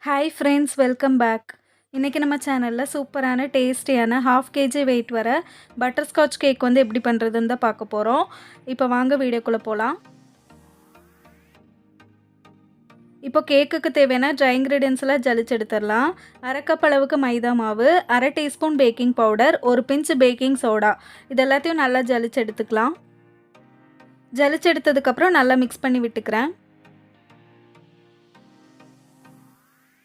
Hi friends, welcome back. இன்றைக்கி நம்ம சேனலில் சூப்பரான டேஸ்டியான 1/2 kg வெயிட் வர பட்டர்ஸ்காட்ச் கேக் வந்து எப்படி பண்ணுறதுன்னு தான் பார்க்க போகிறோம். இப்போ வாங்க வீடியோக்குள்ளே போகலாம். இப்போ கேக்குக்கு தேவையான ட்ரை இன்க்ரீடியன்ஸ்லாம் ஜலிச்சு எடுத்துடலாம். 1/2 கப் அளவுக்கு மைதா மாவு, 1/2 டீஸ்பூன் பேக்கிங் பவுடர், ஒரு பிஞ்ச் பேக்கிங் சோடா, இது எல்லாத்தையும் நல்லா ஜலிச்சு எடுத்துக்கலாம். ஜலிச்சு எடுத்ததுக்கப்புறம் நல்லா மிக்ஸ் பண்ணி விட்டுக்கிறேன்.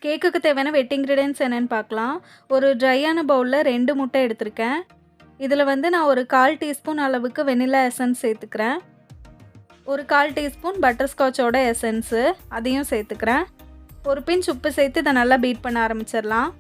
கேக்குக்கு தேவையான வெட் இன்க்ரீடியன்ட்ஸ் என்னென்னு பார்க்கலாம். ஒரு ட்ரையான பவுலில் 2 முட்டை எடுத்திருக்கேன். இதில் வந்து நான் ஒரு 1/4 டீஸ்பூன் அளவுக்கு வெனிலா எசன்ஸ் சேர்த்துக்கிறேன். ஒரு 1/4 டீஸ்பூன் பட்டர்ஸ்காட்சோட எசன்ஸு அதையும் சேர்த்துக்கிறேன். ஒரு பிஞ்ச் உப்பு சேர்த்து இதை நல்லா பீட் பண்ண ஆரம்பிச்சிடலாம்.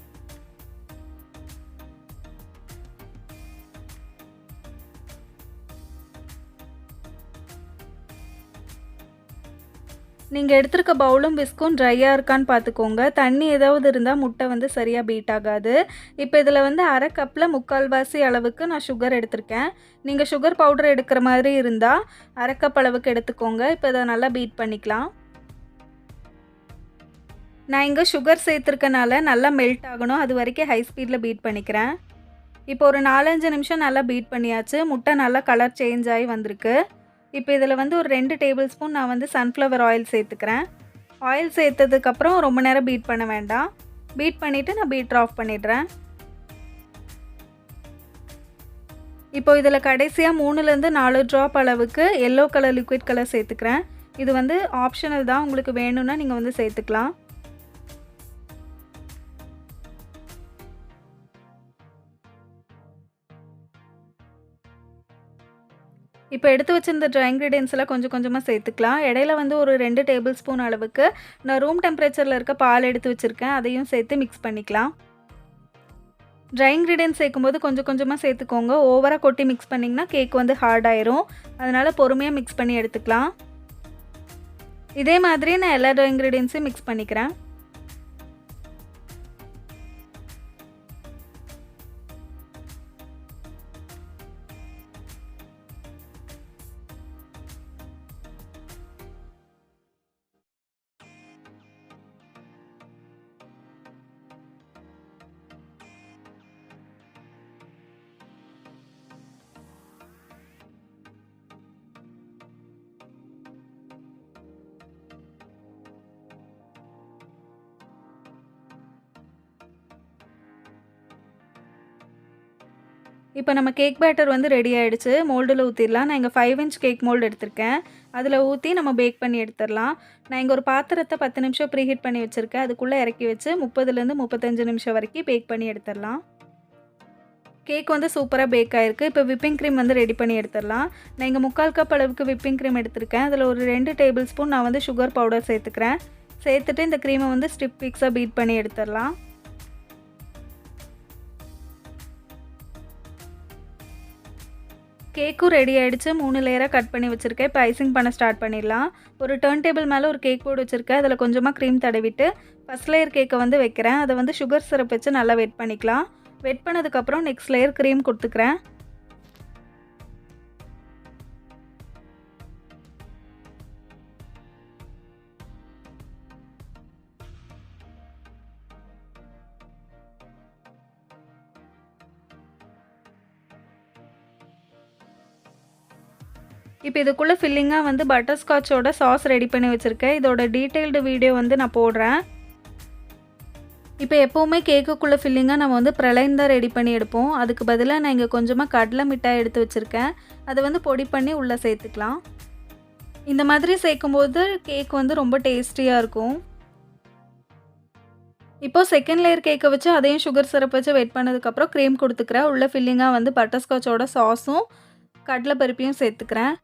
நீங்கள் எடுத்துருக்க பவுலும் விஸ்கும் ட்ரையாக இருக்கான்னு பார்த்துக்கோங்க. தண்ணி ஏதாவது இருந்தால் முட்டை வந்து சரியாக பீட் ஆகாது. இப்போ இதில் வந்து 1/2 கப்பில் 3/4 அளவுக்கு நான் சுகர் எடுத்திருக்கேன். நீங்கள் சுகர் பவுடர் எடுக்கிற மாதிரி இருந்தால் 1/2 கப் அளவுக்கு எடுத்துக்கோங்க. இப்போ இதை நல்லா பீட் பண்ணிக்கலாம். நான் இங்கே சுகர் சேர்த்துருக்கனால நல்லா மெல்ட் ஆகணும், அது வரைக்கும் ஹை ஸ்பீடில் பீட் பண்ணிக்கிறேன். இப்போ ஒரு 4-5 நிமிஷம் நல்லா பீட் பண்ணியாச்சு. முட்டை நல்லா கலர் சேஞ்ச் ஆகி வந்திருக்கு. இப்போ இதில் வந்து ஒரு 2 டேபிள் ஸ்பூன் நான் வந்து சன்ஃப்ளவர் ஆயில் சேர்த்துக்கிறேன். ஆயில் சேர்த்ததுக்கப்புறம் ரொம்ப நேரம் பீட் பண்ண வேண்டாம். பீட் பண்ணிவிட்டு நான் பீட்டர் ஆஃப் பண்ணிடுறேன். இப்போ இதில் கடைசியாக 3லேருந்து 4 ட்ராப் அளவுக்கு எல்லோ கலர் லிக்விட் கலர் சேர்த்துக்கிறேன். இது வந்து ஆப்ஷனல் தான், உங்களுக்கு வேணும்னா நீங்கள் வந்து சேர்த்துக்கலாம். இப்போ எடுத்து வச்சிருந்த ட்ரை இன்க்ரீடியன்ஸ்லாம் கொஞ்சம் கொஞ்சமாக சேர்த்துக்கலாம். இடையில வந்து ஒரு 2 டேபிள் ஸ்பூன் அளவுக்கு நான் ரூம் டெம்பரேச்சரில் இருக்க பால் எடுத்து வச்சுருக்கேன், அதையும் சேர்த்து மிக்ஸ் பண்ணிக்கலாம். ட்ரை இன்க்ரீடியன்ஸ் சேர்க்கும்போது கொஞ்சம் கொஞ்சமாக சேர்த்துக்கோங்க. ஓவராக கொட்டி மிக்ஸ் பண்ணிங்கன்னா கேக் வந்து ஹார்ட் ஆயிரும். அதனால் பொறுமையாக மிக்ஸ் பண்ணி எடுத்துக்கலாம். இதே மாதிரி நான் எல்லா ட்ரை இன்க்ரீடியன்ஸையும் மிக்ஸ் பண்ணிக்கிறேன். இப்போ நம்ம கேக் பேட்டர் வந்து ரெடி ஆகிடுச்சு. மோல்டில் ஊற்றிடலாம். நான் இங்கே 5 இன்ச் கேக் மோல்டு எடுத்திருக்கேன். அதில் ஊற்றி நம்ம பேக் பண்ணி எடுத்துடலாம். நான் இங்கே ஒரு பாத்திரத்தை 10 நிமிஷம் ப்ரீஹீட் பண்ணி வச்சுருக்கேன். அதுக்குள்ளே இறக்கி வச்சு 30லேருந்து 35 நிமிஷம் வரைக்கும் பேக் பண்ணி எடுத்துடலாம். கேக் வந்து சூப்பராக பேக் ஆகிருக்கு. இப்போ விப்பிங் க்ரீம் வந்து ரெடி பண்ணி எடுத்துடலாம். நான் இங்கே 3/4 கப் அளவுக்கு விப்பிங் க்ரீம் எடுத்திருக்கேன். அதில் ஒரு 2 டேபிள் ஸ்பூன் நான் வந்து சுகர் பவுடர் சேர்த்துக்கிறேன். சேர்த்துட்டு இந்த க்ரீமை வந்து ஸ்டிப் பீக்ஸாக பீட் பண்ணி எடுத்துடலாம். கேக்கும் ரெடி ஆகிடுச்சு. 3 லேயராக கட் பண்ணி வச்சுருக்கேன். இப்போ ஐசிங் பண்ண ஸ்டார்ட் பண்ணிடலாம். ஒரு டர்ன் டேபிள் மேலே ஒரு கேக் போர்டு வச்சுருக்கேன். அதில் கொஞ்சமாக க்ரீம் தடவிட்டு ஃபஸ்ட் லேயர் கேக்கை வந்து வைக்கிறேன். அதை வந்து சுகர் சிரப் வச்சு நல்லா வெட் பண்ணிக்கலாம். வெட் பண்ணதுக்கப்புறம் நெக்ஸ்ட் லேயர் க்ரீம் கொடுத்துக்கிறேன். இப்போ இதுக்குள்ளே ஃபில்லிங்காக வந்து பட்டர்ஸ்காட்சோட சாஸ் ரெடி பண்ணி வச்சுருக்கேன். இதோட டீட்டெயில்டு வீடியோ வந்து நான் போடுறேன். இப்போ எப்போவுமே கேக்குக்குள்ளே ஃபில்லிங்காக நம்ம வந்து பிரலைன் தான் ரெடி பண்ணி எடுப்போம். அதுக்கு பதிலாக நான் இங்கே கொஞ்சமாக கடலை மிட்டாய் எடுத்து வச்சுருக்கேன். அதை வந்து பொடி பண்ணி உள்ளே சேர்த்துக்கலாம். இந்த மாதிரி சேர்க்கும்போது கேக் வந்து ரொம்ப டேஸ்டியாக இருக்கும். இப்போது செகண்ட் லேயர் கேக்கை வச்சு அதையும் சுகர் சிரப் வச்சு வெயிட் பண்ணதுக்கப்புறம் க்ரீம் கொடுத்துக்கிறேன். உள்ள ஃபில்லிங்காக வந்து பட்டர்ஸ்காட்சோட சாஸும் கடலை பருப்பையும் சேர்த்துக்கிறேன்.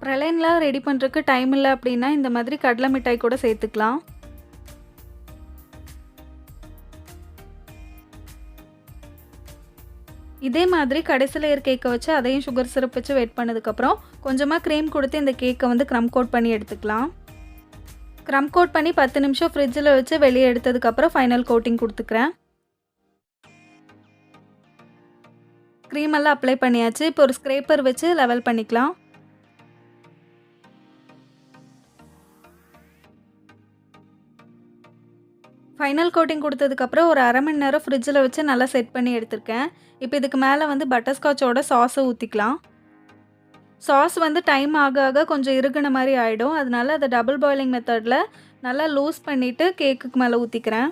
பிரலைன்லாம் ரெடி பண்ணுறதுக்கு டைம் இல்லை அப்படின்னா இந்த மாதிரி கடலை மிட்டாய் கூட சேர்த்துக்கலாம். இதே மாதிரி கடைசி லேயர் கேக்கை வச்சு அதையும் சுகர் சிரப் வச்சு வெயிட் பண்ணதுக்கப்புறம் கொஞ்சமாக க்ரீம் கொடுத்து இந்த கேக்கை வந்து க்ரம் கோட் பண்ணி எடுத்துக்கலாம். க்ரம் கோட் பண்ணி 10 நிமிஷம் ஃப்ரிட்ஜில் வச்சு வெளியே எடுத்ததுக்கப்புறம் ஃபைனல் கோட்டிங் கொடுத்துக்கிறேன். க்ரீம் எல்லாம் அப்ளை பண்ணியாச்சு. இப்போ ஒரு ஸ்க்ரேப்பர் வச்சு லெவல் பண்ணிக்கலாம். ஃபைனல் கோட்டிங் குடுத்ததுக்கப்புறம் ஒரு 1/2 மணி நேரம் ஃப்ரிட்ஜில வச்சு நல்லா செட் பண்ணி எடுத்திருக்கேன். இப்போ இதுக்கு மேல வந்து பட்டர்ஸ்காட்சோட சாஸ ஊத்திக்கலாம். சாஸ் வந்து டைம் ஆக ஆக கொஞ்சம் இறுகுன மாரி ஆயிடும். அதனால அத டபுள் பாயிலிங் மெத்தட்ல நல்லா லூஸ் பண்ணிட்டு கேக்குக்கு மேல ஊத்திக்கிறேன்.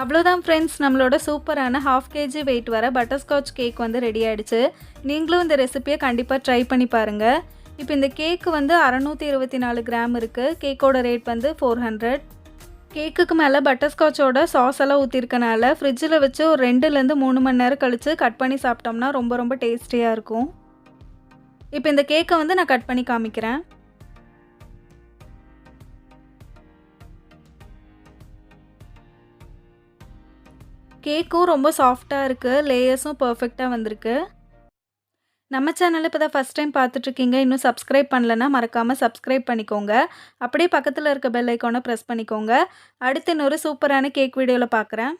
அவ்வளோதான் ஃப்ரெண்ட்ஸ், நம்மளோட சூப்பரான 1/2 கேஜி வெயிட் வர பட்டர்ஸ்காட்ச் கேக் வந்து ரெடி ஆயிடுச்சு. நீங்களும் இந்த ரெசிபிய கண்டிப்பா ட்ரை பண்ணி பாருங்க. இப்போ இந்த கேக் வந்து 624 கிராம் இருக்கு. கேக்கோட ரேட் வந்து 400. கேக்குக்கு மேல பட்டர்ஸ்காட்சோட சாஸ் எல்லாம் ஊத்திருக்கனால ஃப்ரிட்ஜில வச்சு ஒரு 2லேருந்து 3 மணி நேரம் கழிச்சு கட் பண்ணி சாப்பிட்டோம்னா ரொம்ப ரொம்ப டேஸ்டியா இருக்கும். இப்போ இந்த கேக்க வந்து நான் கட் பண்ணி காமிக்கிறேன். கேக்கும் ரொம்ப சாஃப்ட்டா இருக்கு. லேயர்ஸும் பெர்ஃபெக்ட்டா வந்திருக்கு. நம்ம சேனல இப்ப தான் ஃபர்ஸ்ட் டைம் பார்த்துட்ருக்கீங்க. இன்னும் சப்ஸ்கிரைப் பண்ணலன்னா மறக்காம சப்ஸ்கிரைப் பண்ணிக்கோங்க. அப்படியே பக்கத்துல இருக்க பெல் ஐகான பிரஸ் பண்ணிக்கோங்க. அடுத்து இன்னொரு சூப்பரான கேக் வீடியோல பார்க்குறேன்.